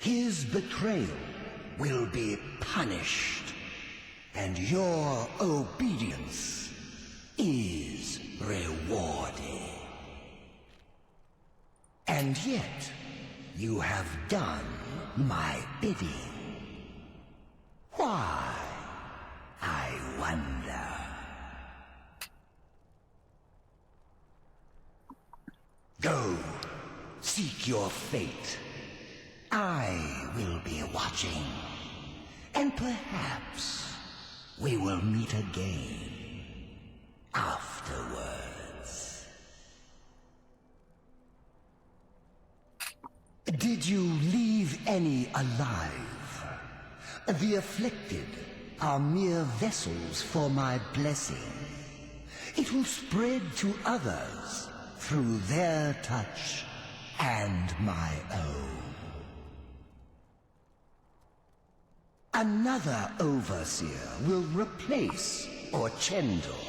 His betrayal will be punished, and your obedience is rewarded. And yet, you have done my bidding. Why, I wonder. Go, seek your fate. I will be watching, and perhaps we will meet again afterwards. Did you leave any alive? The afflicted are mere vessels for my blessing. It will spread to others through their touch and my own. Another overseer will replace Orchendor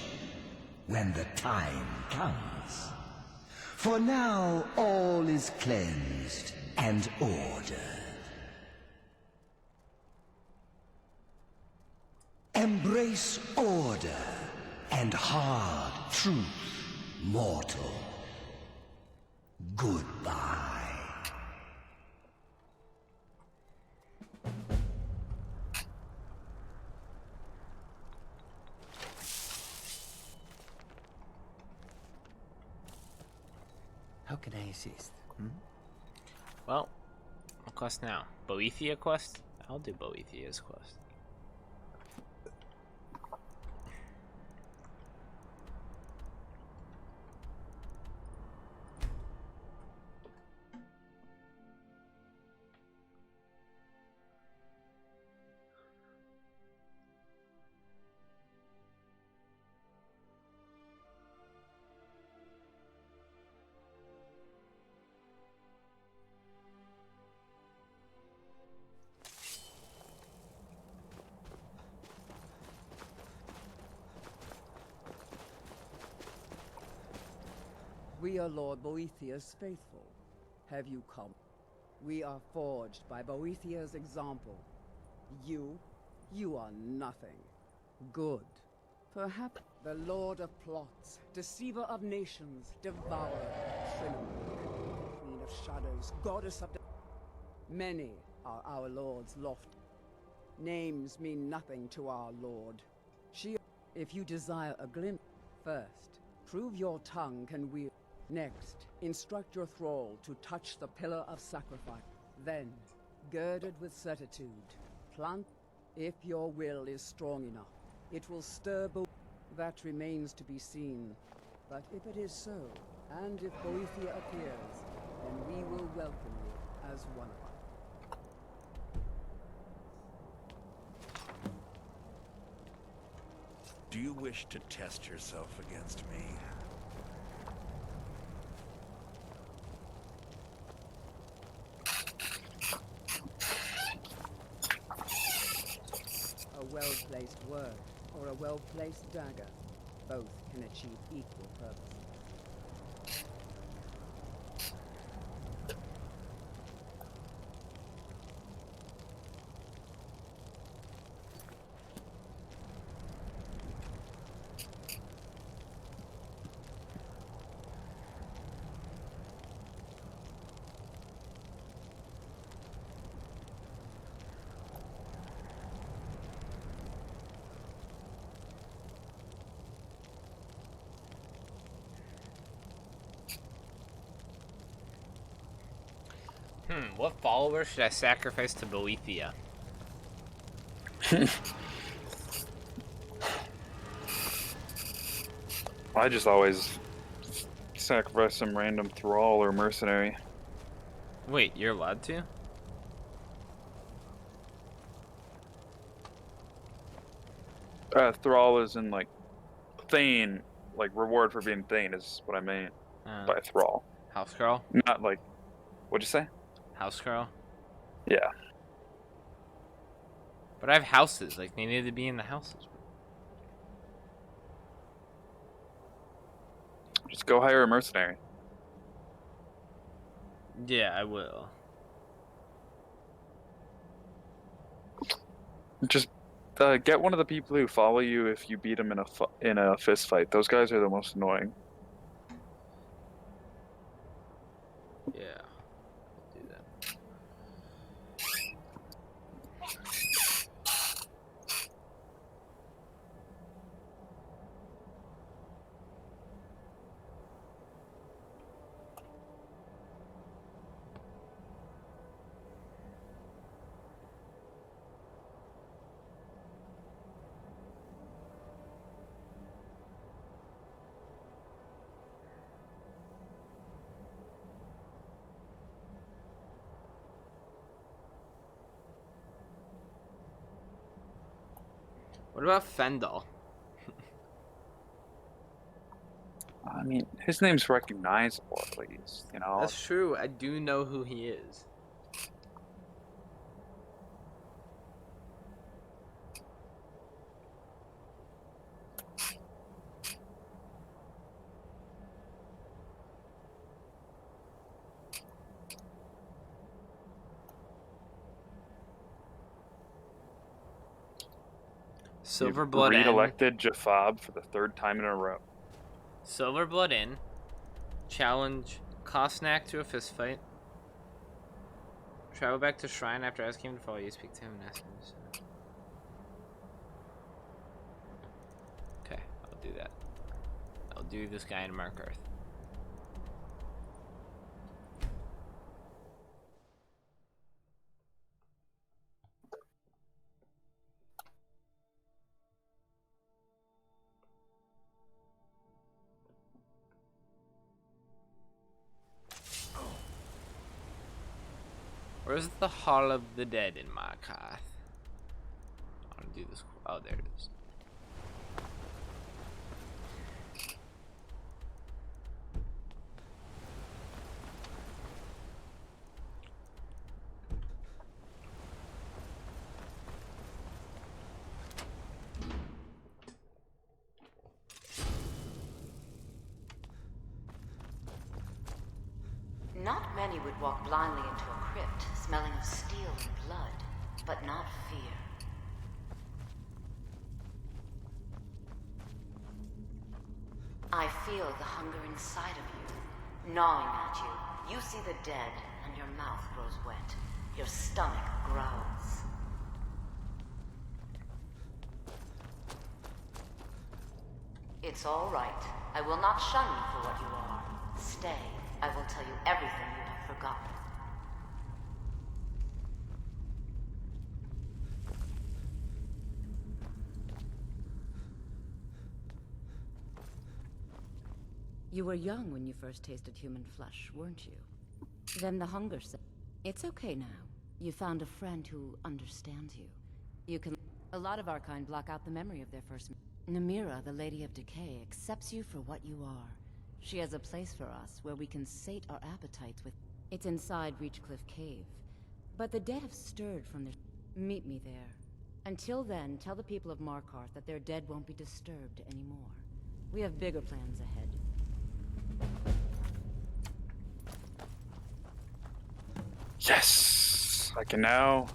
when the time comes. For now, all is cleansed and ordered. Embrace order and hard truth, mortal. Goodbye. How can I assist? Well, what quest now? Boethia quest? I'll do Boethia's quest. We are Lord Boethiah's faithful. Have you come? We are forged by Boethiah's example. You are nothing. Good. Perhaps the Lord of Plots, Deceiver of Nations, Devourer, Trinity, Queen of Shadows, Goddess of Many are our Lord's loft. Names mean nothing to our Lord. If you desire a glimpse, first, prove your tongue can wield. Next, instruct your thrall to touch the pillar of sacrifice. Then, girded with certitude, plant. If your will is strong enough, it will stir that remains to be seen. But if it is so, and if Boethia appears, then we will welcome you as one of us. Do you wish to test yourself against me? A well-placed word, or a well-placed dagger, both can achieve equal purpose. What follower should I sacrifice to Boethia? I just always sacrifice some random thrall or mercenary. Wait, you're allowed to? Thrall is in like Thane, like reward for being Thane is what I mean by thrall. House girl? Not like, what'd you say? House girl? Yeah. But I have houses, like they need to be in the houses. Just go hire a mercenary. Yeah, I will. Just get one of the people who follow you if you beat them in a fist fight. Those guys are the most annoying. Yeah, I'll do that. What about Fendel? I mean, his name's recognizable at least, you know. That's true. I do know who he is. Silverblood Inn. Re-elected Jafab for the 3rd time in a row. Silverblood Inn. Challenge Kosnak to a fistfight. Travel back to Shrine after asking him to follow you. Speak to him and ask him to send. Okay, I'll do that. I'll do this guy in Markarth. Where's the Hall of the Dead in Markarth? I want to do this. Oh, there it is. Not many would walk blindly into a crypt, smelling of steel and blood, but not fear. I feel the hunger inside of you, gnawing at you. You see the dead, and your mouth grows wet. Your stomach growls. It's all right. I will not shun you for what you are. Stay. I will tell you everything you have forgotten. You were young when you first tasted human flesh, weren't you? Then the hunger set. It's okay now. You found a friend who understands you. You can... A lot of our kind block out the memory of their first... Namira, the Lady of Decay, accepts you for what you are. She has a place for us where we can sate our appetites with... It's inside Reachcliff Cave. But the dead have stirred from their... Meet me there. Until then, tell the people of Markarth that their dead won't be disturbed anymore. We have bigger plans ahead. Yes! I can now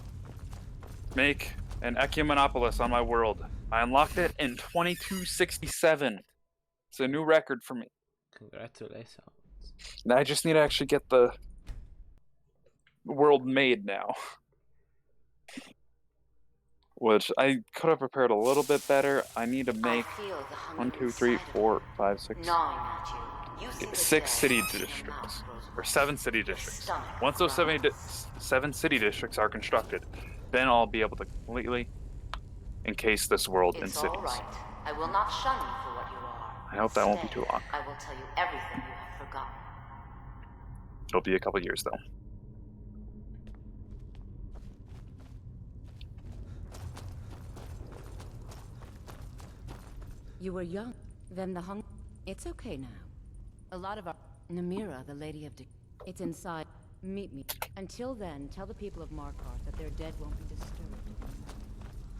make an Ecumenopolis on my world. I unlocked it in 2267. It's a new record for me. Congratulations. Now I just need to actually get the world made now. Which I could have prepared a little bit better. I need to make 1, 2, 3, 4, 5, 6, 6 city districts. Or 7 city districts. Once those 7 city districts are constructed, then I'll be able to completely encase this world in cities. All right. I will not shun you for what you are. I hope that won't be too long. I will tell you everything you have forgotten. It'll be a couple years though. You were young. Then the hunger... It's okay now. A lot of our... Namira, the Lady of Decay. It's inside. Meet me. Until then, tell the people of Markarth that their dead won't be disturbed.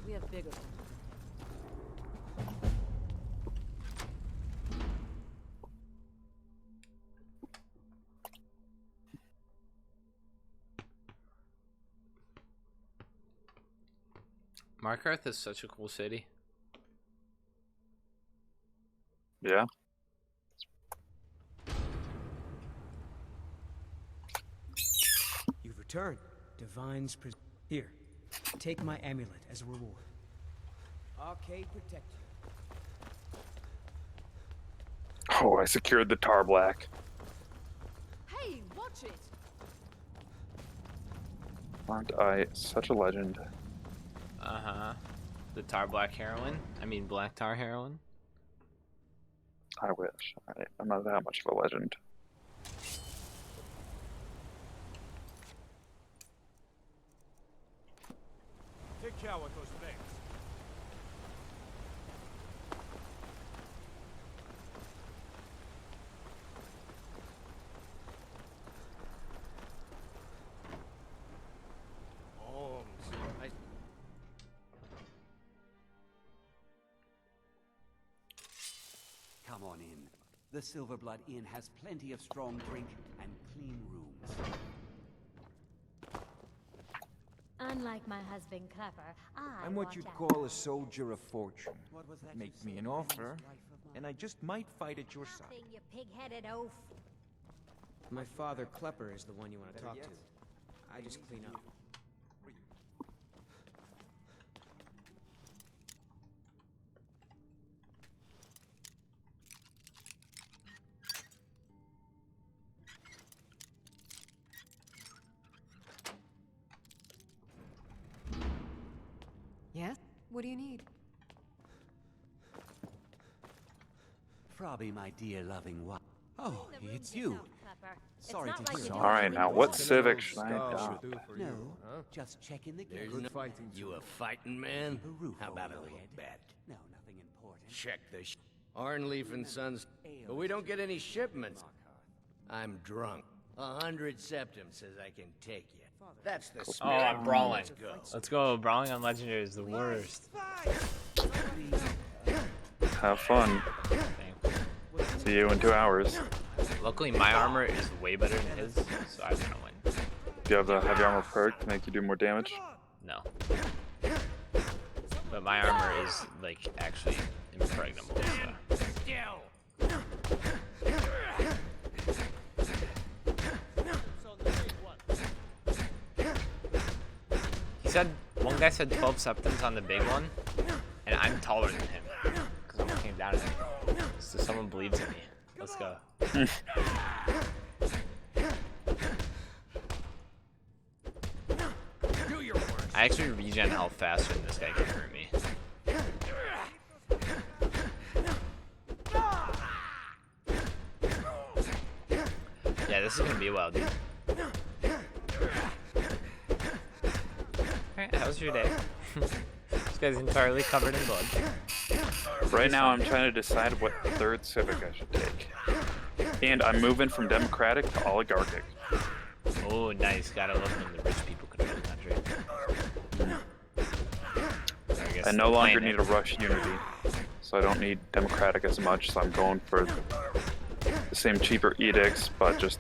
We have bigger plans. Markarth is such a cool city. Yeah. You've returned. Here, take my amulet as a reward. Arcade protect you. Oh, I secured the tar black. Hey, watch it! Aren't I such a legend? Uh-huh. The tar black heroine? I mean black tar heroine? I wish. I'm not that much of a legend. Take care with those things. Come on in. The Silverblood Inn has plenty of strong drink and clean rooms. Unlike my husband Clever, I'm what you'd call a soldier of fortune. Make me an offer, and I just might fight at your side. Nothing, you pig-headed oaf. My father, Klepper, is the one you want to talk to. I just clean up. Yes? What do you need? Frobby, my dear loving wife. Oh, it's you. Sorry to hear. All right, now what civic should I adopt? No, just checking the gate. You a fighting man? A roof How about a over little head. bet? No, nothing important. Check the Arnleaf and Sons, but we don't get any shipments. I'm drunk. 100 septum says I can take you. That's the Oh, spirit. I'm brawling. Let's go. Let's go. Brawling on Legendary is the worst. Have fun. See you in 2 hours. Luckily, my armor is way better than his, so I'm gonna win. Do you have the heavy armor perk to make you do more damage? No. But my armor is, like, actually impregnable, so. He said, one guy said 12 septums on the big one, and I'm taller than him, because I'm looking down at him. So someone believes in me. Let's go. I actually regen health faster than this guy can hurt me. Yeah, this is gonna be a while, dude. Alright, how was your day? This guy's entirely covered in blood. Right now, I'm trying to decide what third civic I should take. And I'm moving from democratic to oligarchic. Oh, nice. Gotta love when the rich people control the country. I no longer need a rush unity, so I don't need democratic as much, so I'm going for the same cheaper edicts, but just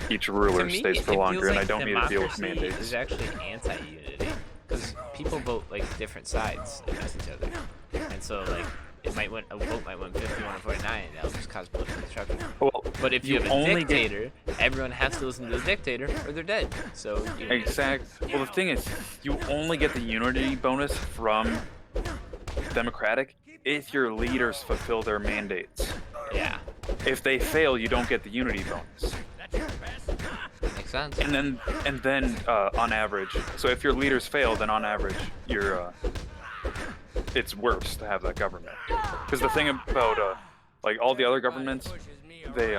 each ruler stays for longer, and I don't need to deal with mandates. It's actually anti-unity, because people vote like different sides against each other, and so like it might win, a vote might win 51 or 49, and that'll just cause political disruption. Well, but if you have a dictator, everyone has to listen to the dictator, or they're dead. So you know, exactly. Well, the thing is, you only get the unity bonus from democratic if your leaders fulfill their mandates. Yeah. If they fail, you don't get the unity bonus. Makes sense. And then on average, so if your leaders fail, then on average, you're it's worse to have that government. Because the thing about like all the other governments, they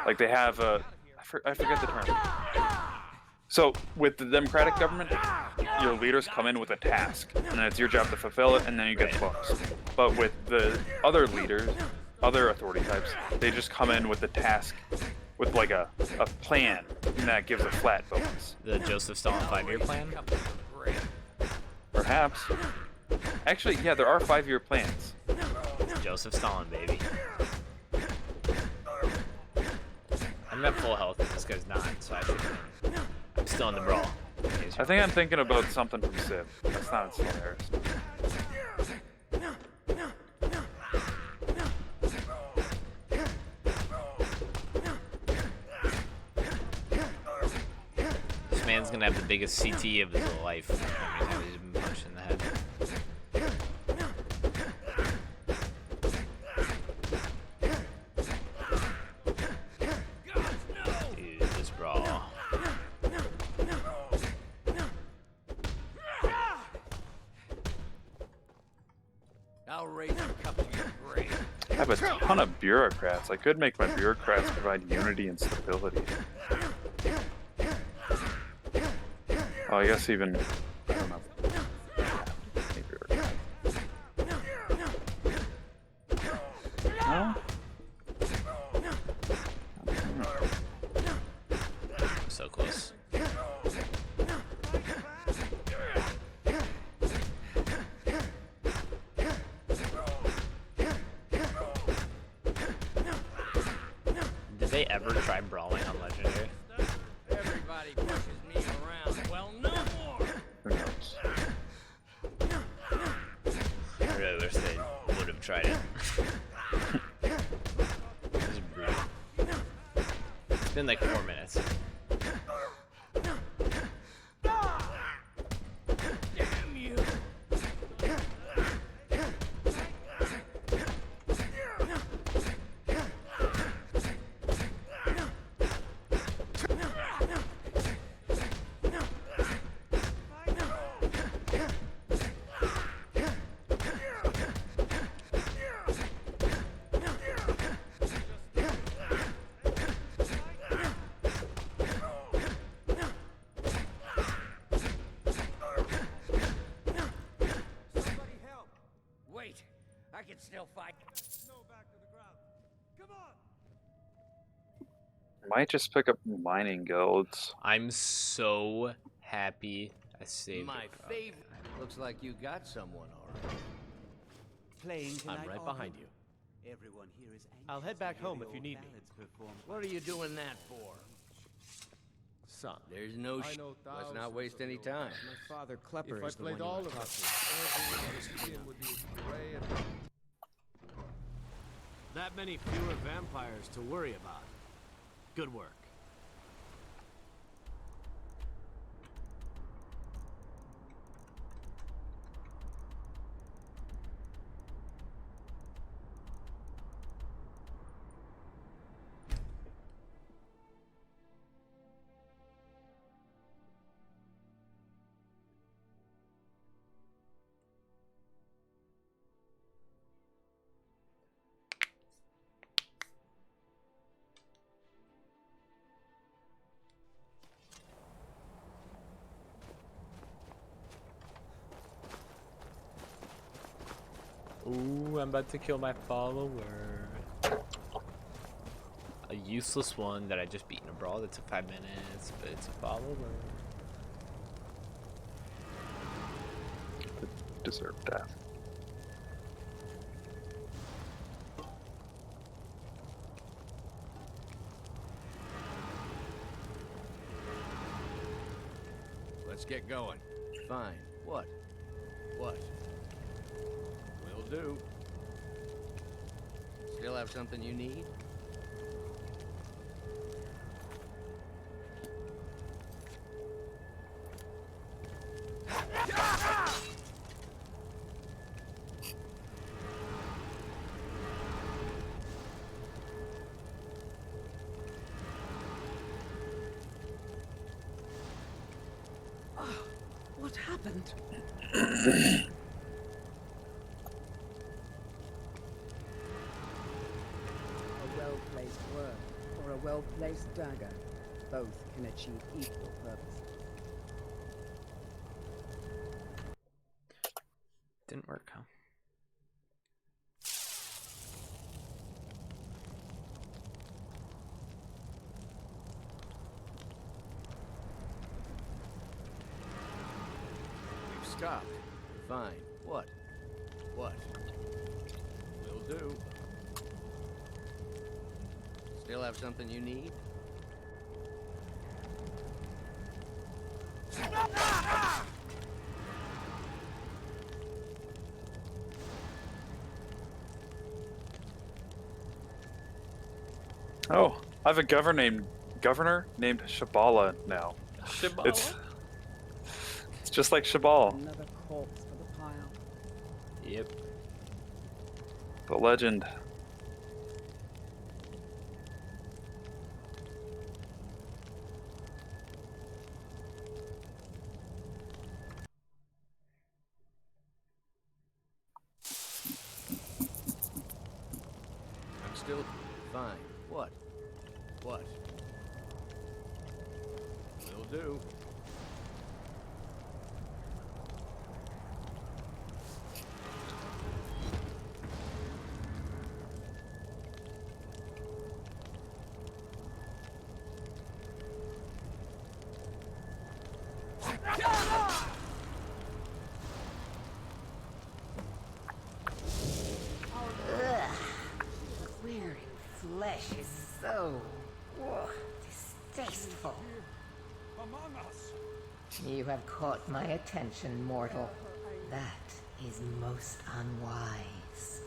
like they have I forget the term. So with the democratic government, your leaders come in with a task, and then it's your job to fulfill it, and then you get the bonus. But with the other leaders, other authority types, they just come in with the task, with like a plan, and that gives a flat bonus. The Joseph Stalin 5-year plan? Perhaps. Actually, yeah, there are 5-year plans. Joseph Stalin, baby. I'm at full health, this guy's not, so I should win. I'm still in the brawl. face. I think I'm thinking about something from Civ. That's not Solaris. This man's gonna have the biggest CT of his whole life. How many times he's been punched in the head. Dude, this brawl. I'll raise your cup to your grave. I have a ton of bureaucrats. I could make my bureaucrats provide unity and stability. Oh, I guess even, I don't know. No? So close. Did they ever try brawling on Legendary? Everybody pushes me around. Well, no more. Who knows? I really wish they would have tried it. This is brutal. It's been like 4 minutes. Damn you. Wait, I can still fight. Might just pick up mining guilds. I'm so happy I saved My it, bro. favorite. Looks like you got someone, all right. Playing I'm right behind you. Everyone here is anxious I'll head back to hear home the if you old need me. ballads performed What are you doing that for? Son, There's no I know Let's not thousands waste of any old time. My father Klepper If I is the one played you all want of to talk us, to. everyone on the skin would be gray and... That many fewer vampires to worry about. Good work. Ooh, I'm about to kill my follower. A useless one that I just beat in a brawl that took 5 minutes, but it's a follower. Deserve death. Let's get going. Fine. What? What? Will do. Still have something you need? What happened? A well-placed word or a well-placed dagger, both can achieve equal purpose. Didn't work, huh? We've stopped. Fine. What? What? Will do. Still have something you need? Oh, I have a governor named Shabala now. Shabala? It's just like Shabal, Another corpse for the pile. Yep. the legend. I'm still fine. What? What? Will do. Wearing flesh is so distasteful. Among us. You have caught my attention, mortal. That is most unwise.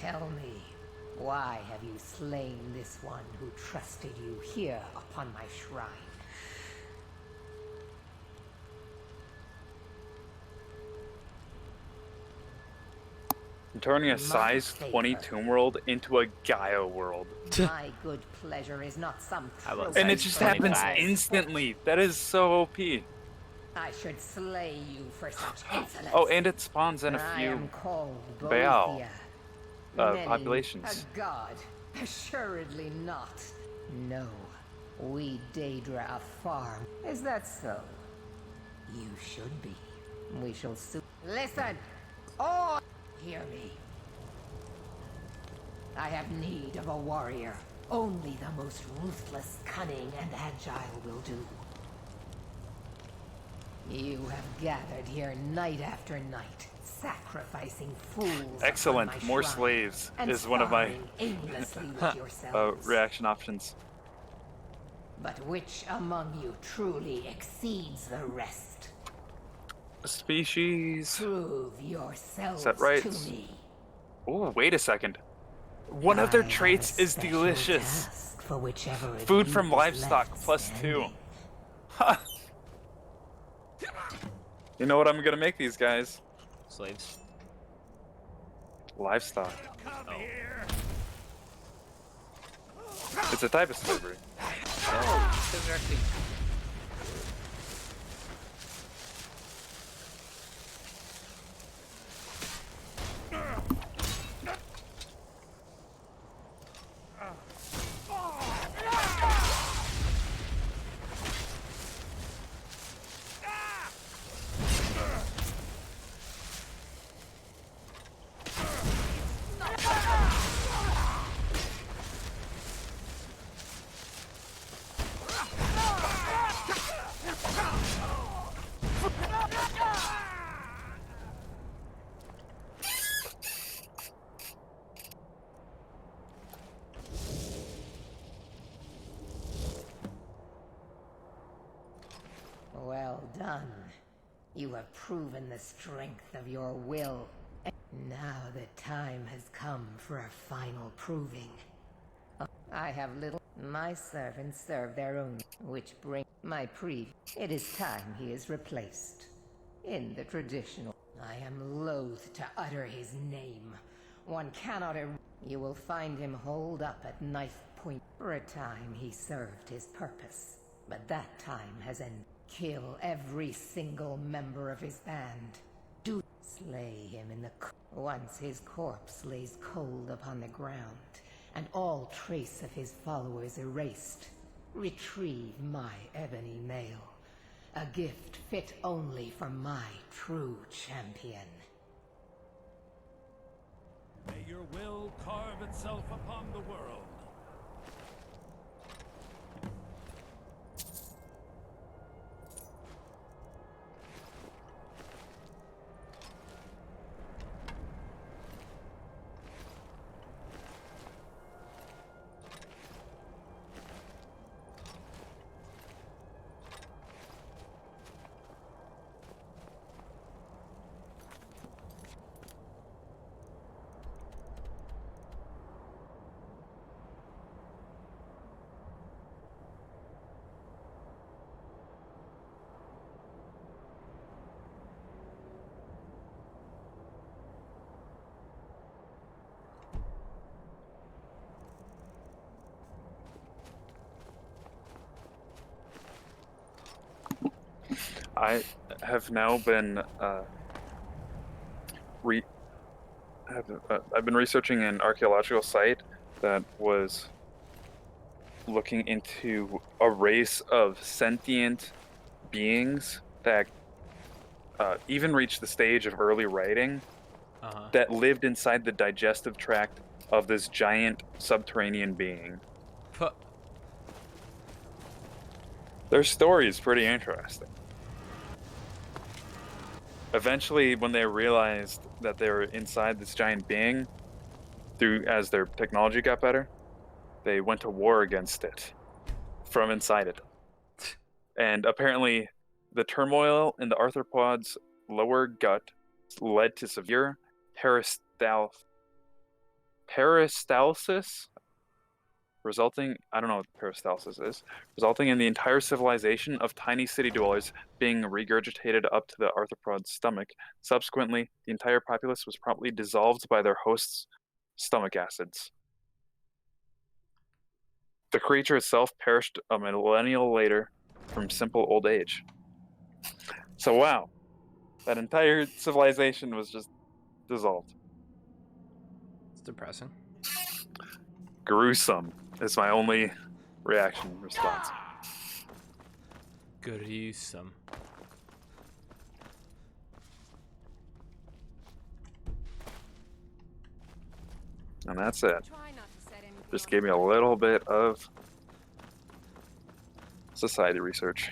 Tell me, why have you slain this one who trusted you here upon my shrine? I'm turning a size 20 tomb world into a Gaia world. My good pleasure is not some about And it size just 25? happens instantly. That is so OP. I should slay you for such insolence. Oh, and it spawns in a I few am called Baal Boethiah. Many populations. A god? Assuredly not. No, we Daedra farm. Is that so? You should be. We shall soon. Listen! Oh! Hear me. I have need of a warrior. Only the most ruthless, cunning, and agile will do. You have gathered here night after night, sacrificing fools. Excellent. upon my More shrine, slaves and is one of my sparring aimlessly with yourselves. reaction options. But which among you truly exceeds the rest? Species. Prove yourselves Set rights. to me. Oh, wait a second. One of their I have traits a is special delicious. task for whichever of Food you from is livestock left +2. standing. Ha! You know what I'm gonna make these guys? Slaves. Livestock. Oh. It's a type of slavery. Oh, these guys are actually... Well done. You have proven the strength of your will. Now the time has come for a final proving. I have little... My servants serve their own, which bring my It is time he is replaced. In the traditional... I am loath to utter his name. One cannot... You will find him holed up at knife point. For a time he served his purpose, but that time has ended. Kill every single member of his band. Do slay him in the... Once his corpse lays cold upon the ground, and all trace of his followers erased, retrieve my ebony mail, a gift fit only for my true champion. May your will carve itself upon the world. I have now been I've been researching an archaeological site that was looking into a race of sentient beings that even reached the stage of early writing that lived inside the digestive tract of this giant subterranean being. Puh. Their story is pretty interesting. Eventually, when they realized that they were inside this giant being, as their technology got better, they went to war against it from inside it. And apparently, the turmoil in the arthropod's lower gut led to severe peristalsis, resulting, I don't know what peristalsis is, resulting in the entire civilization of tiny city dwellers being regurgitated up to the arthropod's stomach. Subsequently, the entire populace was promptly dissolved by their host's stomach acids. The creature itself perished a millennial later from simple old age. So wow, that entire civilization was just dissolved. It's depressing. Gruesome is my only response. Gruesome. And that's it. Just gave me a little bit of society research.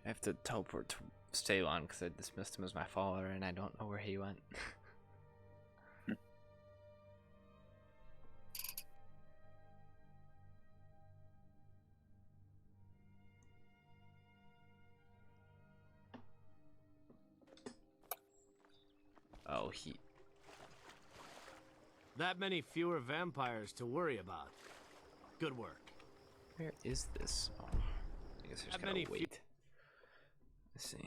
I have to teleport to stay on because I dismissed him as my follower and I don't know where he went. Oh, he... That many fewer vampires to worry about. Good work. Where is this? Oh, I guess I just gotta wait. Let's see.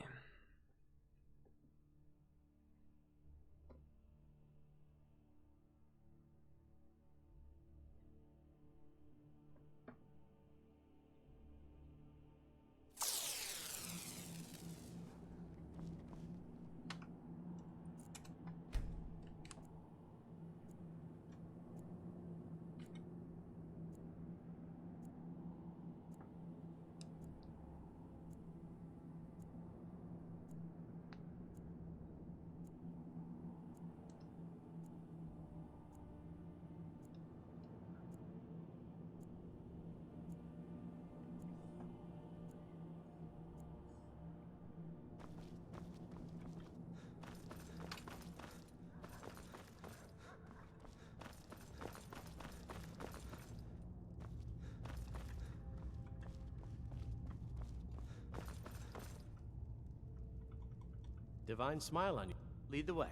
Divine smile on you. Lead the way.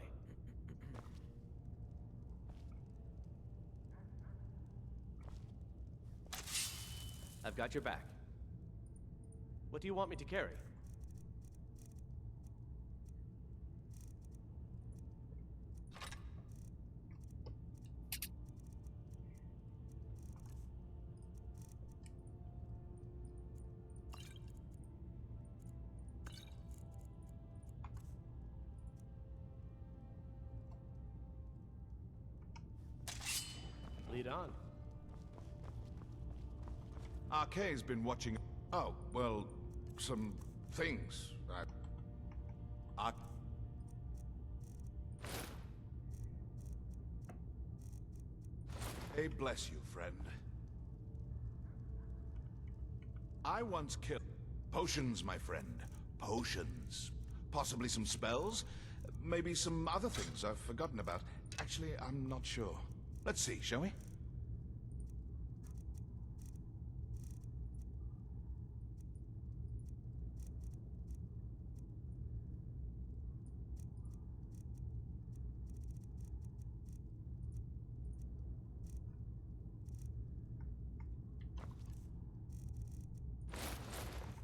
I've got your back. What do you want me to carry? Lead on. Arkay's been watching. Oh, well, some things. Hey, bless you, friend. I once killed. Potions, my friend. Potions. Possibly some spells? Maybe some other things I've forgotten about. Actually, I'm not sure. Let's see, shall we?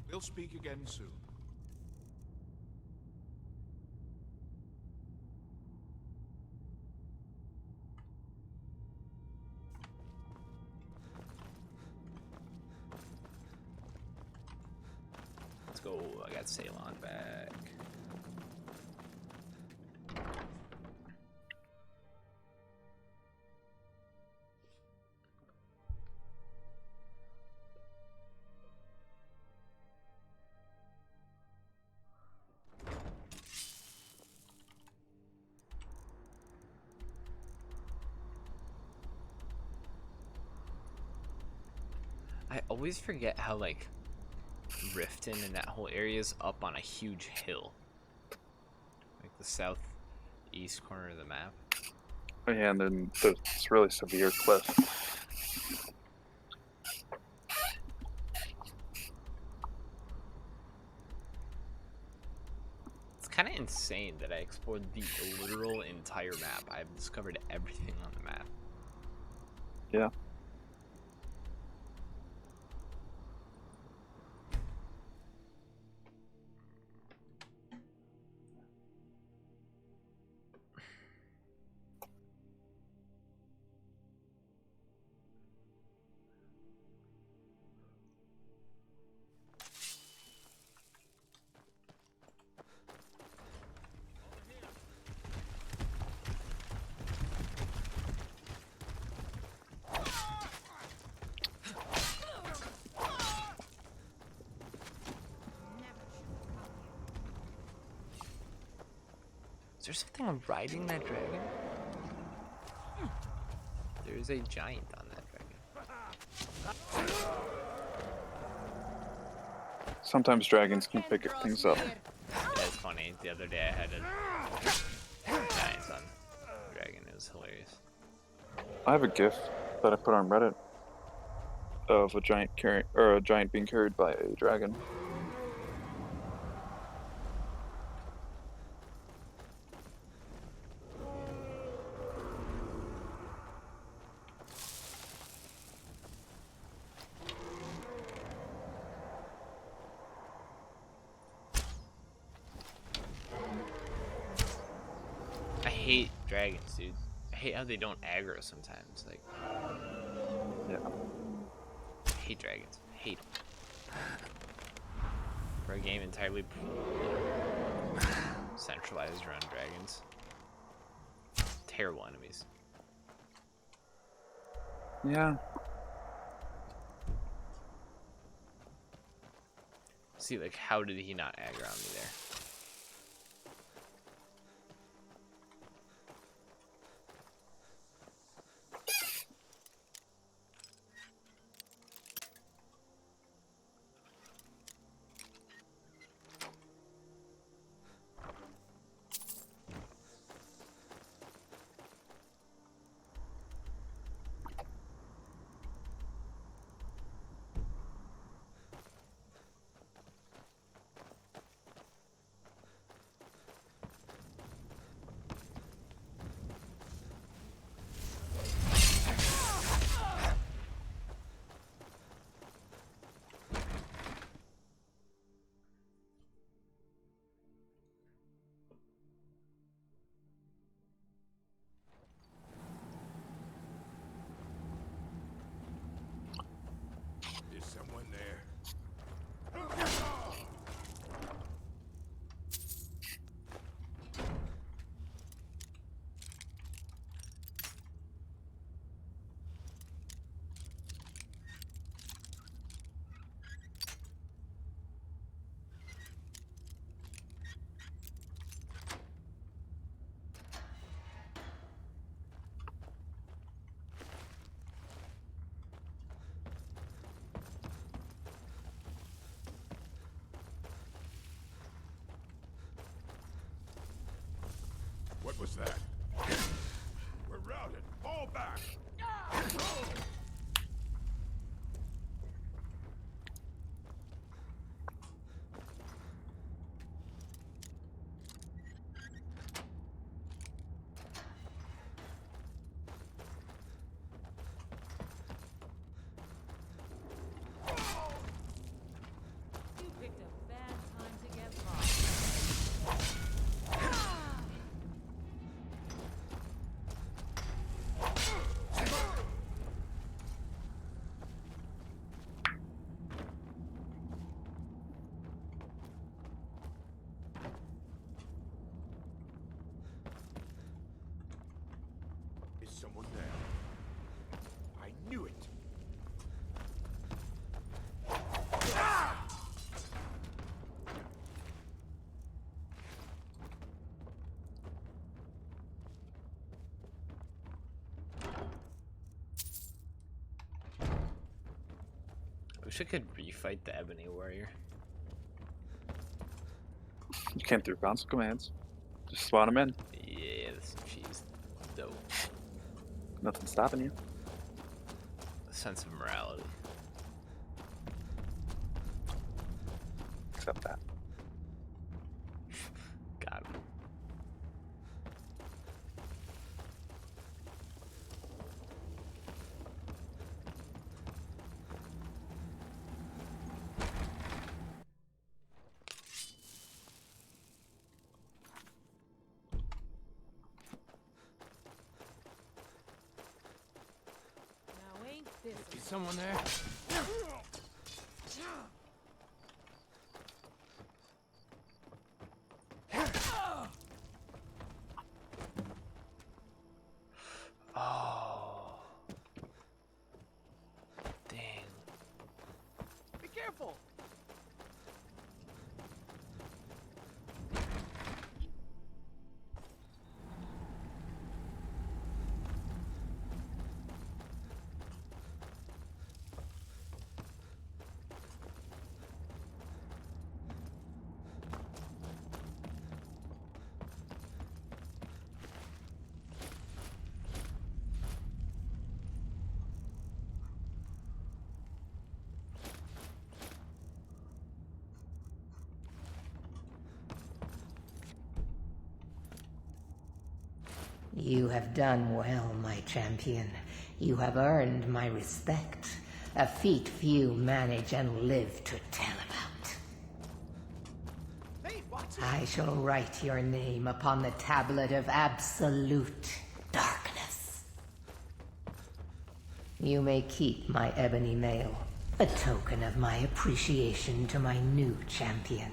We'll speak again soon. Let's go. I got Ceylon back. I always forget how, like, Riften and that whole area is up on a huge hill. Like the southeast corner of the map. Oh, yeah, and then there's this really severe cliff. It's kind of insane that I explored the literal entire map. I've discovered everything on the map. Yeah. Is there something on riding that dragon? There is a giant on that dragon. Sometimes dragons can pick things up. Yeah, it's funny. The other day I had a giant on a dragon. It was hilarious. I have a GIF that I put on Reddit of a giant being carried by a dragon. I hate dragons, dude. I hate how they don't aggro sometimes. Like, yeah. I hate dragons. I hate them. For a game entirely centralized around dragons. Terrible enemies. Yeah. See, like, how did he not aggro on me there? Someone there. I knew it. Ah! I wish I could refight the Ebony Warrior. You can't do console commands. Just spawn them in. Yeah, this cheese. Dope. Nothing's stopping you. A sense of morality. Except that. Got him. Is someone there? Oh. Dang. Be careful! You have done well, my champion. You have earned my respect, a feat few manage and live to tell about. Hey, watch it! I shall write your name upon the tablet of absolute darkness. You may keep my ebony mail, a token of my appreciation to my new champion.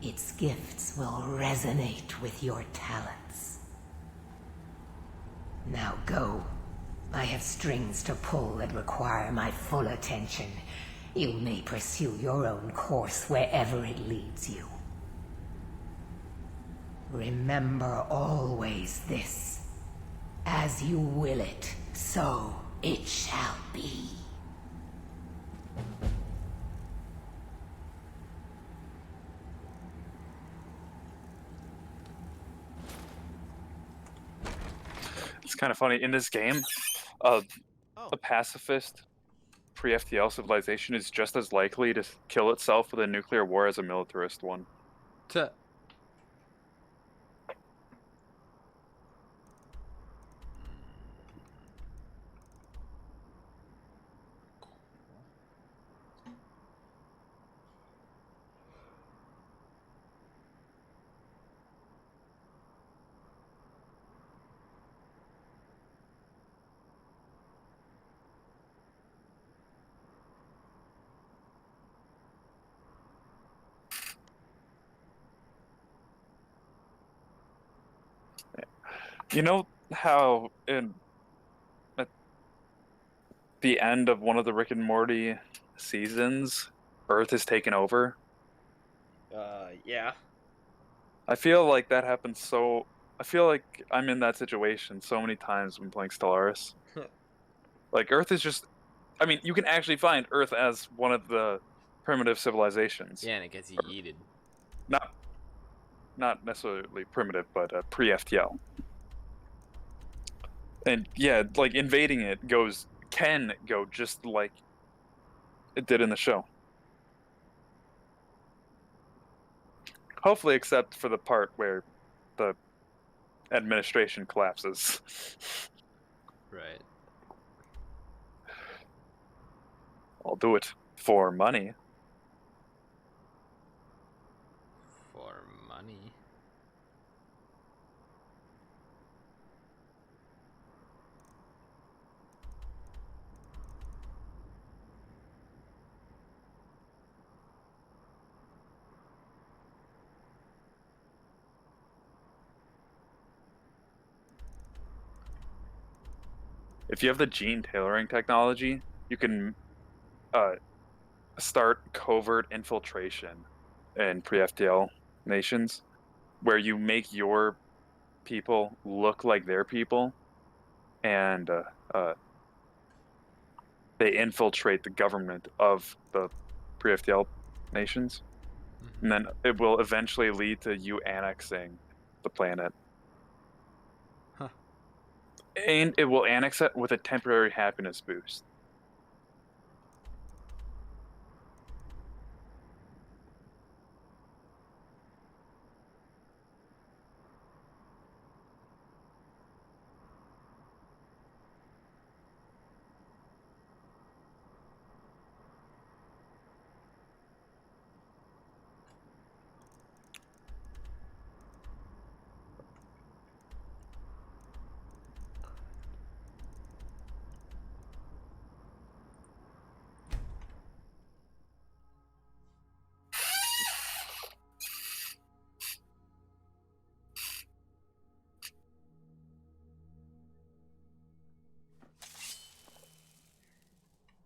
Its gifts will resonate with your talents. Now go. I have strings to pull that require my full attention. You may pursue your own course wherever it leads you. Remember always this. As you will it, so it shall be. It's kind of funny. In this game, a pacifist pre-FTL civilization is just as likely to kill itself with a nuclear war as a militarist one. You know how at the end of one of the Rick and Morty seasons, Earth is taken over? Yeah. I feel like that happens so... I feel like I'm in that situation so many times when playing Stellaris. Like, Earth is just... I mean, you can actually find Earth as one of the primitive civilizations. Yeah, and it gets yeeted. Not necessarily primitive, but pre-FTL. And yeah, like invading it can go just like it did in the show. Hopefully, except for the part where the administration collapses. Right. I'll do it for money. For money. if you have the gene tailoring technology, you can start covert infiltration in pre-FTL nations, where you make your people look like their people, and they infiltrate the government of the pre-FTL nations, and then it will eventually lead to you annexing the planet. Huh. And it will annex it with a temporary happiness boost.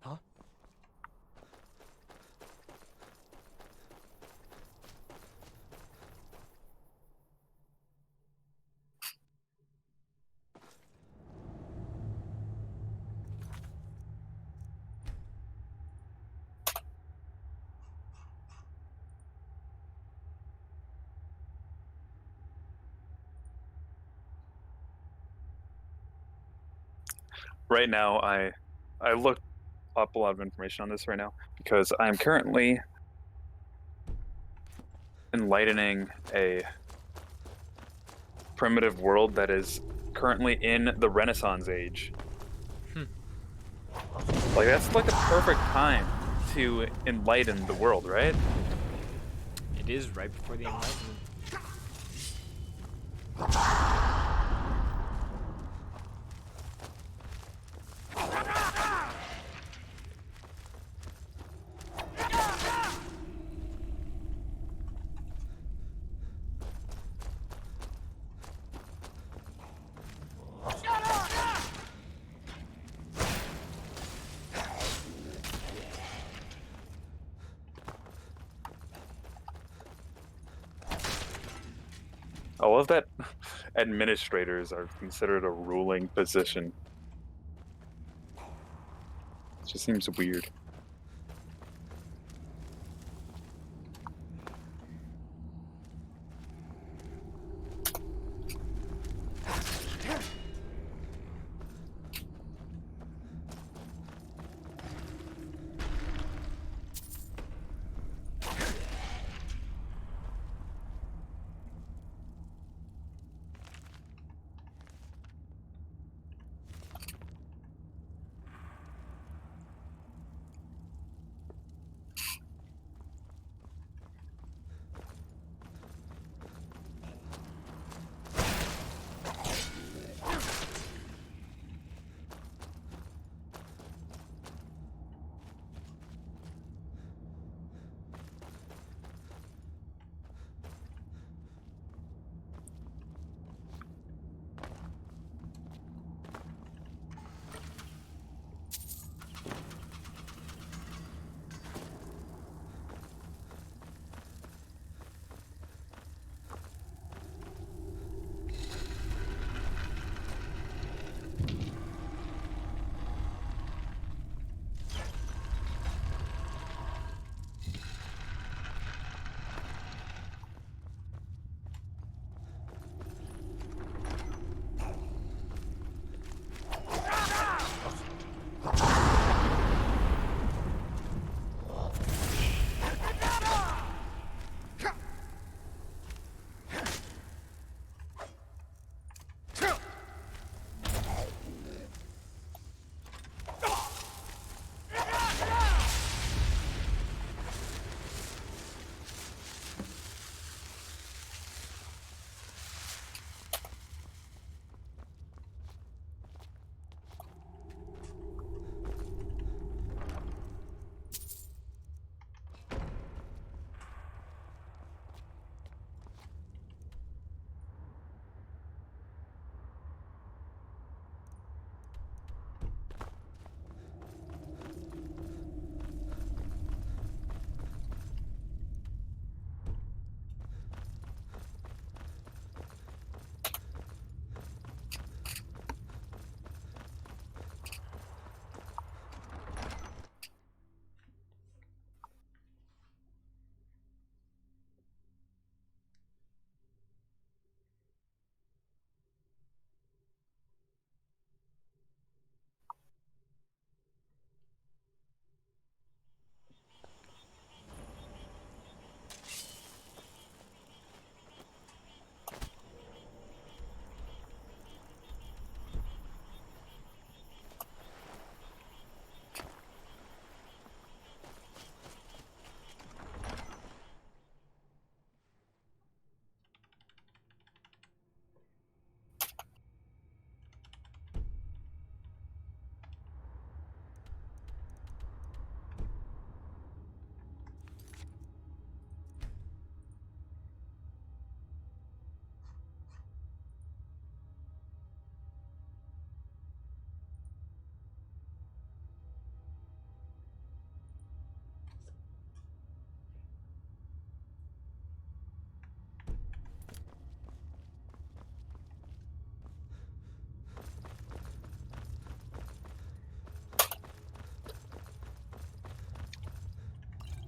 Huh? Right now, I looked up a lot of information on this right now because I'm currently enlightening a primitive world that is currently in the Renaissance age. Like, that's like the perfect time to enlighten the world, right? It is right before the Enlightenment. I love that administrators are considered a ruling position. It just seems weird.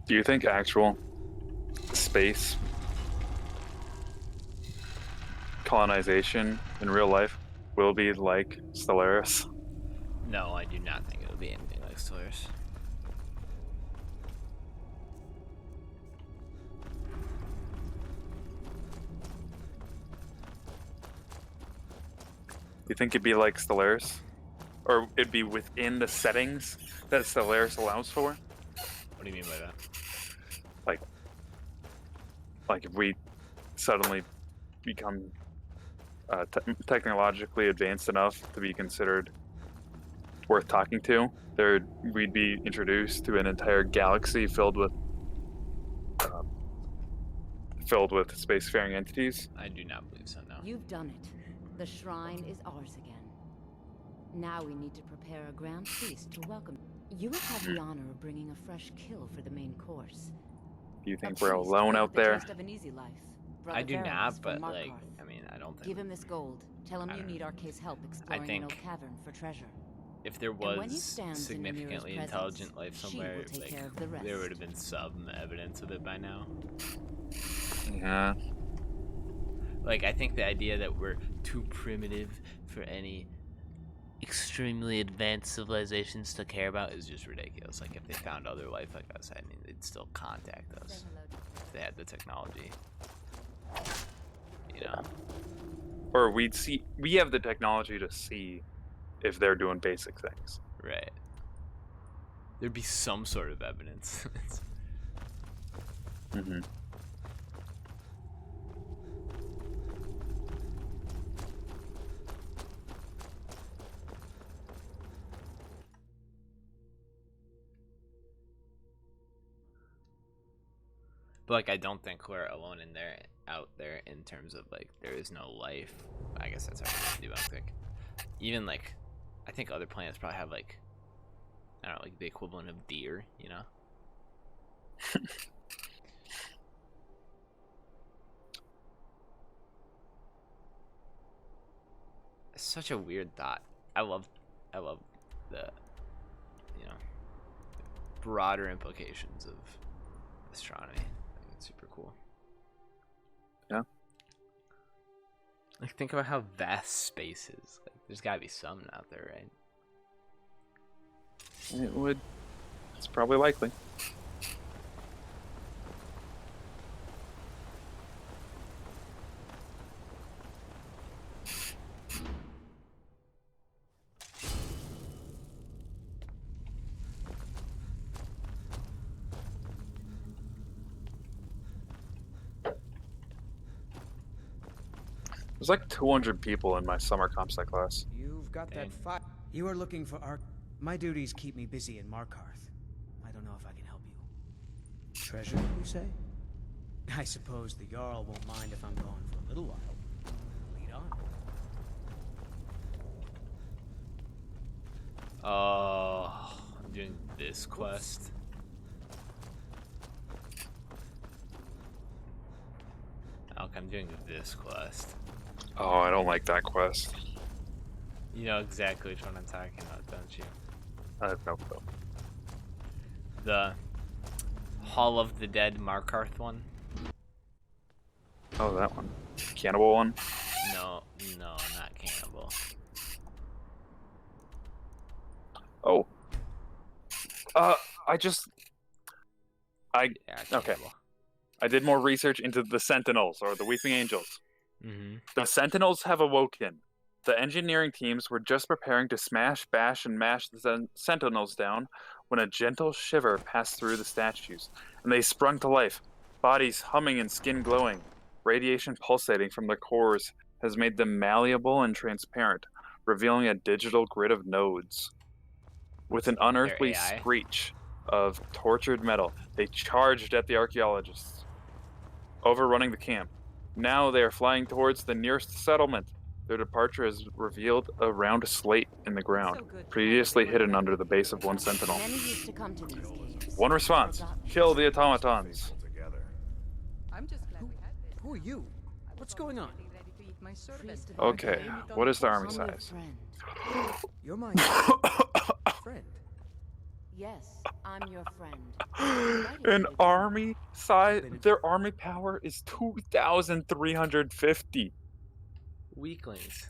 Do you think actual space colonization in real life will be like Stellaris? No, I do not think it'll be anything like Stellaris. You think it'd be like Stellaris? Or it'd be within the settings that Stellaris allows for? What do you mean by that? Like if we suddenly become technologically advanced enough to be considered worth talking to, we'd be introduced to an entire galaxy filled with spacefaring entities. I do not believe so, no. You've done it. The shrine is ours again. Now we need to prepare a grand feast to welcome. You will have the honor of bringing a fresh kill for the main course. Do you think we're alone out there? Of an easy life. I do Brother not, Varys but from like, Markarth. I mean, I don't think. Give him this gold. Tell him you need Arcae's help exploring an old cavern for treasure. If there And when he was stands in significantly Amira's intelligent life presence, she somewhere, will take like care of the rest. there would have been some evidence of it by now. Yeah. Like I think the idea that we're too primitive for any extremely advanced civilizations to care about is just ridiculous. Like if they found other life like us, I mean, they'd still contact us if they had the technology. You know. Or we have the technology to see if they're doing basic things. Right. There'd be some sort of evidence. Mm-hmm. But like I don't think we're alone out there in terms of like there is no life. I guess that's hard to debunk. Like even like I think other planets probably have like I don't know, like the equivalent of deer, you know? It's such a weird thought. I love the you know broader implications of astronomy. I think it's super cool. Yeah. Like think about how vast space is. Like there's gotta be some out there, right? It would. It's probably likely. There's like 200 people in my summer comp sci class. You've got that fight. You are looking for My duties keep me busy in Markarth. I don't know if I can help you. Treasure, you say? I suppose the Jarl won't mind if I'm gone for a little while. Lead on. Oh, I'm doing this quest. Okay, I'm doing this quest. Oh, I don't like that quest. You know exactly which one I'm talking about, don't you? I have no clue. The Hall of the Dead Markarth one? Oh, that one. Cannibal one? No, not cannibal. Oh. Okay. I did more research into the Sentinels, or the Weeping Angels. Mm-hmm. The Sentinels have awoken. The engineering teams were just preparing to smash, bash, and mash the Sentinels down when a gentle shiver passed through the statues, and they sprung to life, bodies humming and skin glowing. Radiation pulsating from their cores has made them malleable and transparent, revealing a digital grid of nodes. With an unearthly screech of tortured metal, they charged at the archaeologists, overrunning the camp. Now they are flying towards the nearest settlement. Their departure has revealed a round slate in the ground, previously hidden under the base of one sentinel. Many used to come to these caves. One response: kill the automatons. I'm just glad we had this. Who are you? What's going on? Okay, what is the army size? You're my friend. Yes, I'm your friend. An army size, their army power is 2,350. Weaklings.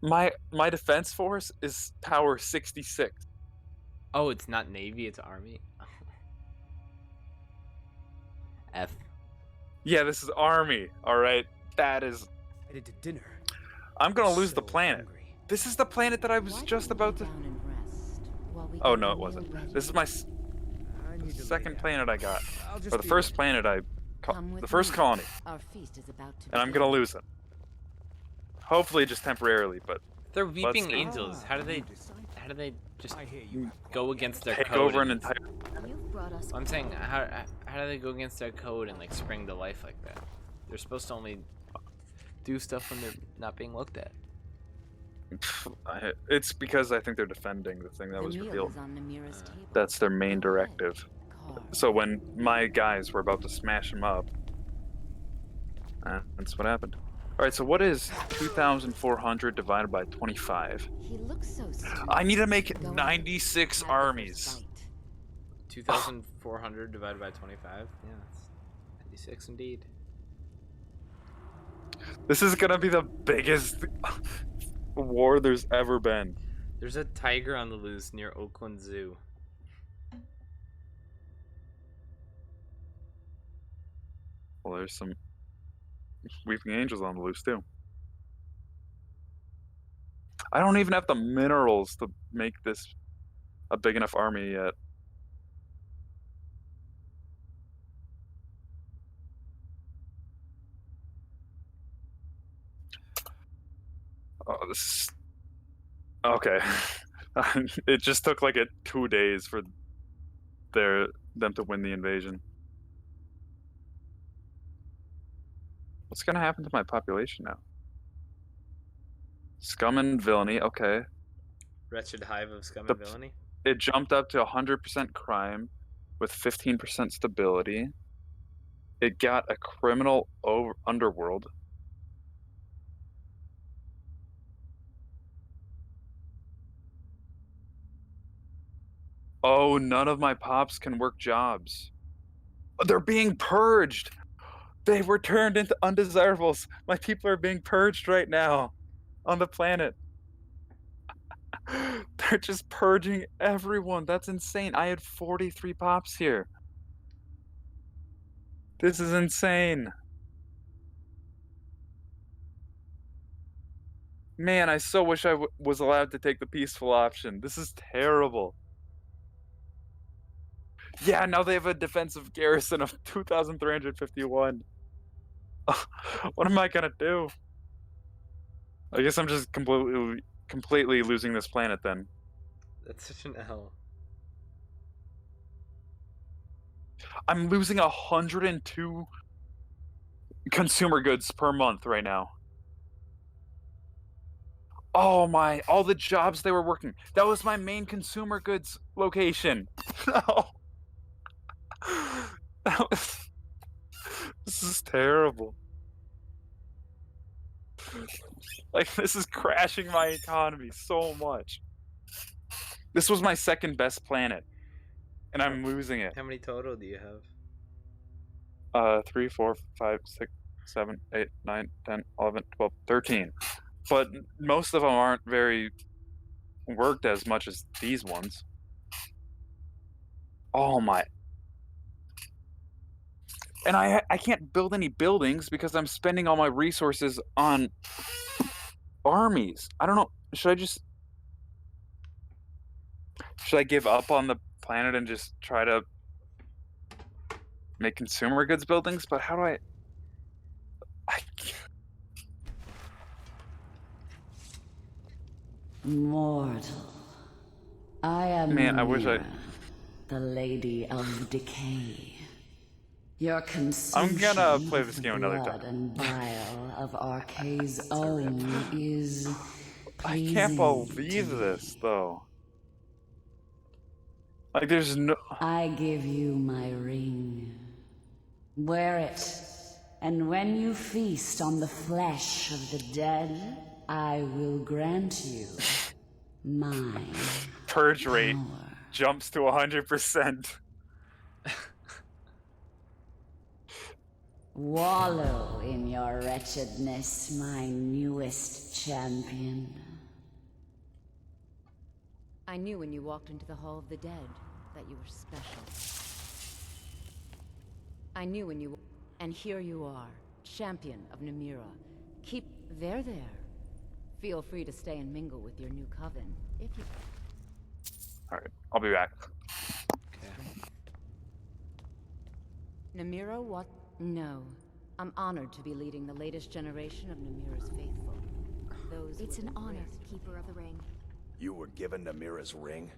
My defense force is power 66. Oh, it's not Navy, it's Army. F. Yeah, this is army. All right, that is. Headed to dinner. I'm gonna lose the So planet. hungry. This is the planet that I was just about to. Oh no, it wasn't. This is my second planet I got, or the first planet I, the first colony, Our feast is about to and I'm gonna lose it. Hopefully, just temporarily, but They're let's weeping see. angels. How do they just go against their Take code? over and an entire. I'm saying, how do they go against their code and like spring to life like that? They're supposed to only do stuff when they're not being looked at. It's because I think they're defending the thing that The was meal revealed. is on Namira's table. That's their main directive. So when my guys were about to smash them up, that's what happened. All right, so what is 2,400 divided by 25? He looks so stupid. I need to make 96 armies. 2,400 divided by 25? Yeah, that's 96 indeed. This is gonna be the biggest war there's ever been. There's a tiger on the loose near Oakland Zoo. Well, there's some weeping angels on the loose too. I don't even have the minerals to make this a big enough army yet. Oh, this is... Okay. It just took like 2 days for them to win the invasion. What's gonna happen to my population now? Scum and villainy, okay. Wretched hive of scum and villainy? It jumped up to 100% crime with 15% stability. It got a criminal underworld. Oh, none of my pops can work jobs. They're being purged. They were turned into undesirables. My people are being purged right now on the planet. They're just purging everyone. That's insane. I had 43 pops here. This is insane. Man, I so wish I was allowed to take the peaceful option. This is terrible. Yeah, now they have a defensive garrison of 2,351. What am I gonna do? I guess I'm just completely losing this planet then. That's such an L. I'm losing 102 consumer goods per month right now. Oh my, all the jobs they were working. That was my main consumer goods location. No. This is terrible. Like, this is crashing my economy so much. This was my second best planet, and I'm losing it. How many total do you have? 3, 4, 5, 6, 7, 8, 9, 10, 11, 12, 13. But most of them aren't very worked as much as these ones. Oh my. And I can't build any buildings because I'm spending all my resources on armies. I don't know. Should I give up on the planet and just try to make consumer goods buildings? But how do I Mortal. I am Man, I wish Mira, the Lady of Decay. Your consumption I'm gonna play this of game the another blood time. and bile of Arcade's own is I can't pleasing believe to this though. Like, there's no... I give you my ring. Wear it, and when you feast on the flesh of the dead, I will grant you my purge rate power. jumps to 100%. Wallow in your wretchedness, my newest champion. I knew when you walked into the Hall of the Dead that you were special. I knew when you... And here you are, champion of Namira. Keep... There. Feel free to stay and mingle with your new coven, if you... Alright, I'll be back. Namira, what? No. I'm honored to be leading the latest generation of Namira's faithful. It's an honor, Keeper of the Ring. You were given Namira's ring?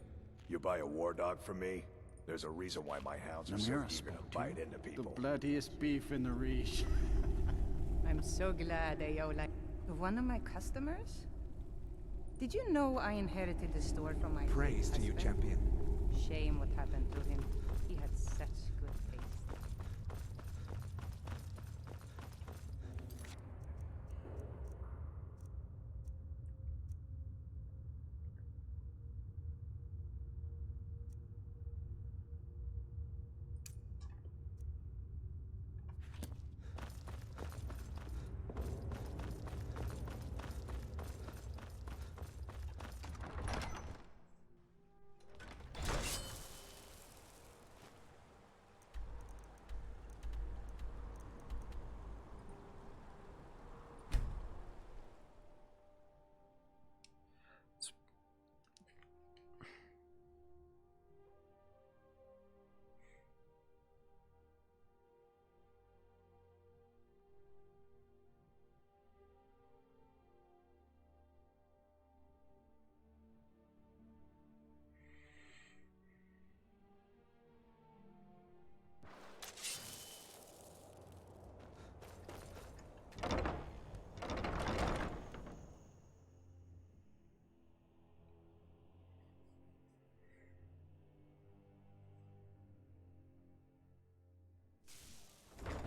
You buy a war dog from me? There's a reason why my hounds are so eager to bite into people. The bloodiest beef in the Reach. I'm so glad Ayo like one of my customers? Did you know I inherited the store from my Praise to you, champion. Shame what happened to him. He had such good taste.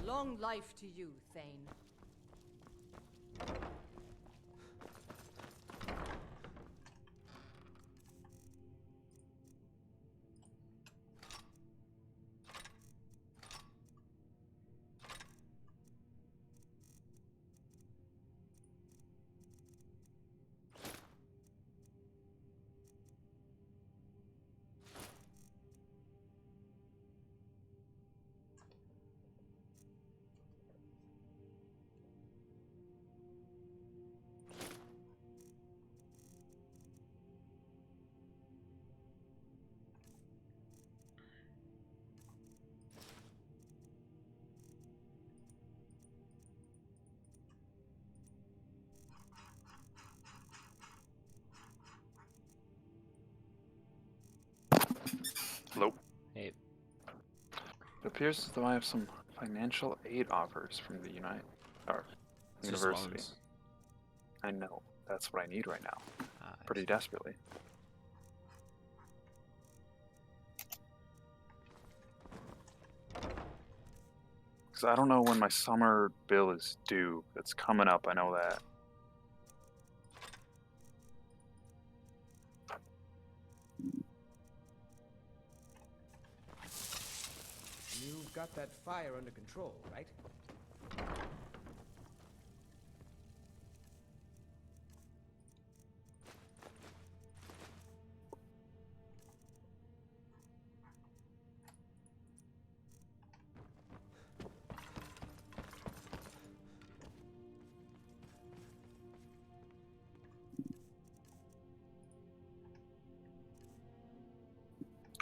Long life to you, Thane. Hello. Hey. It appears as though I have some financial aid offers from the university. Loans. I know. That's what I need right now. Pretty desperately. Because I don't know when my summer bill is due. It's coming up, I know that. You've got that fire under control, right?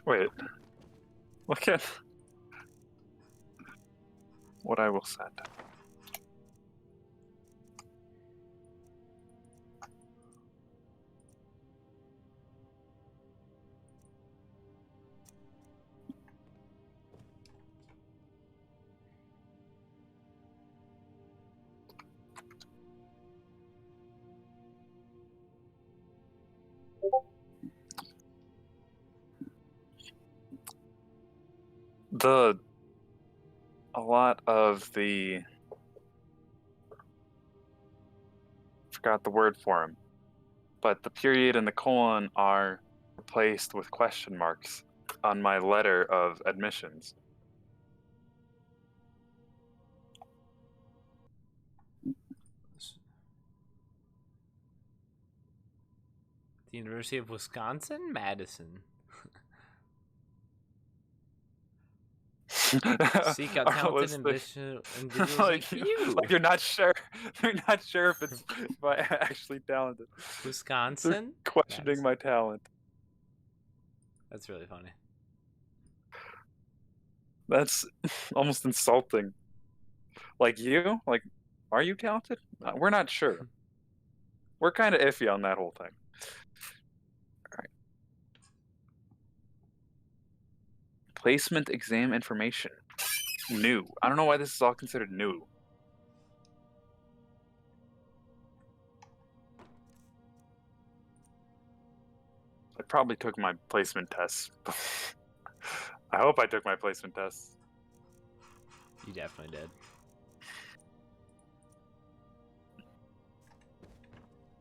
Wait. Look at what I will send. A lot of the, forgot the word for him, but the period and the colon are replaced with question marks on my letter of admissions. The University of Wisconsin, Madison. Seek out talented individuals like you. Like you're not sure. You're not sure if it's if I actually talented. Wisconsin. They're questioning my talent. That's really funny. That's almost insulting. Like you? Like, are you talented? We're not sure. We're kind of iffy on that whole thing. All right. Placement exam information. New. I don't know why this is all considered new. I probably took my placement tests. I hope I took my placement tests. You definitely did.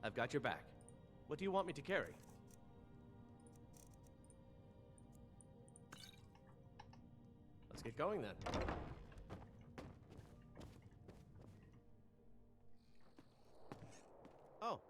I've got your back. What do you want me to carry? Let's get going then. Oh.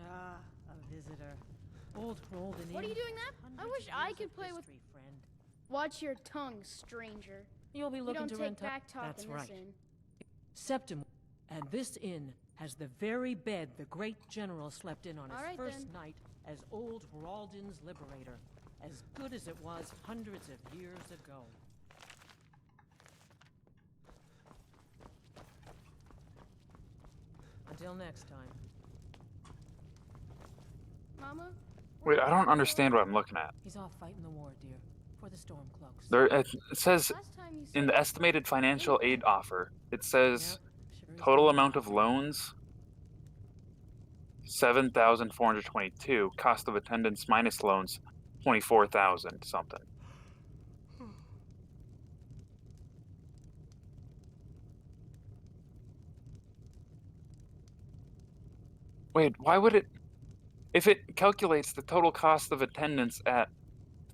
Ah, a visitor. Old Rolden. What are you doing that? I wish I could play with. Friend. Watch your tongue, stranger. You'll be looking to rent back talk That's in right. this inn. Septim, and this inn has the very bed the great general slept in on his first night as old Ralden's liberator, as good as it was hundreds of years ago. Until next time. Mama? Wait, I don't understand what I'm looking at. He's off fighting the war, dear, for the Stormcloaks. There, it says in the estimated financial aid offer, it says total amount of loans 7,422. Cost of attendance minus loans 24,000 something. Wait, why would it? If it calculates the total cost of attendance at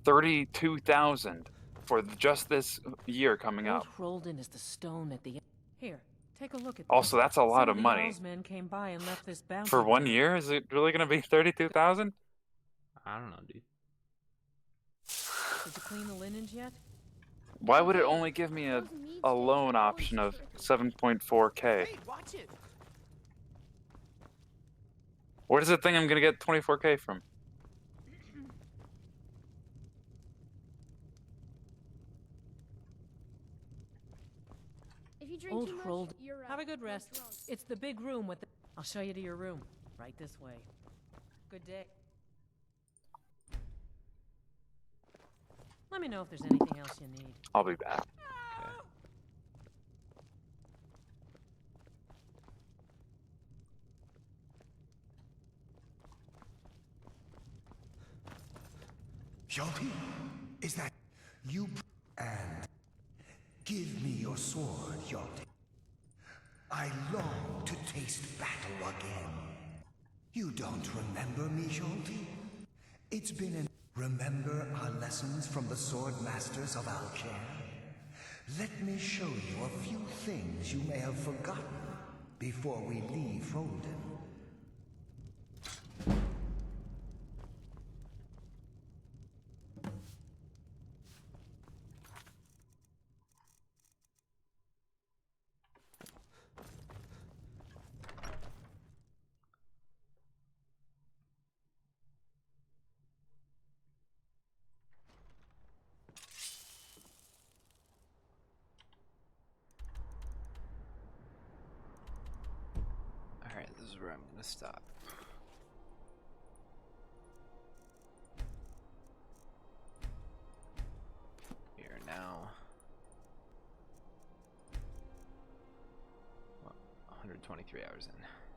32,000 for just this year coming up. Old Rolden is the stone at the end. Here, take a look at Also, that's a lot of Some money. Jarl's men came by and left this bounty For 1 year? Is it really going to be 32,000? I don't know, dude. Did you clean the linens yet? Why would it only give me a loan option of 7.4K? Hey, watch it. Where does it think I'm going to get 24K from? If you drink Old too much, Rolden. you're Have a good rest. It's the big room with the... I'll show you to your room. Right this way. Good day. Let me know if there's anything else you need. I'll be back. Shelty, is that you? And give me your sword, Shelty. I long to taste battle again. You don't remember me, Shelty? It's been an... Remember our lessons from the sword masters of Alker? Let me show you a few things you may have forgotten before we leave Rolden. is where I'm gonna stop. We are now 123 hours in.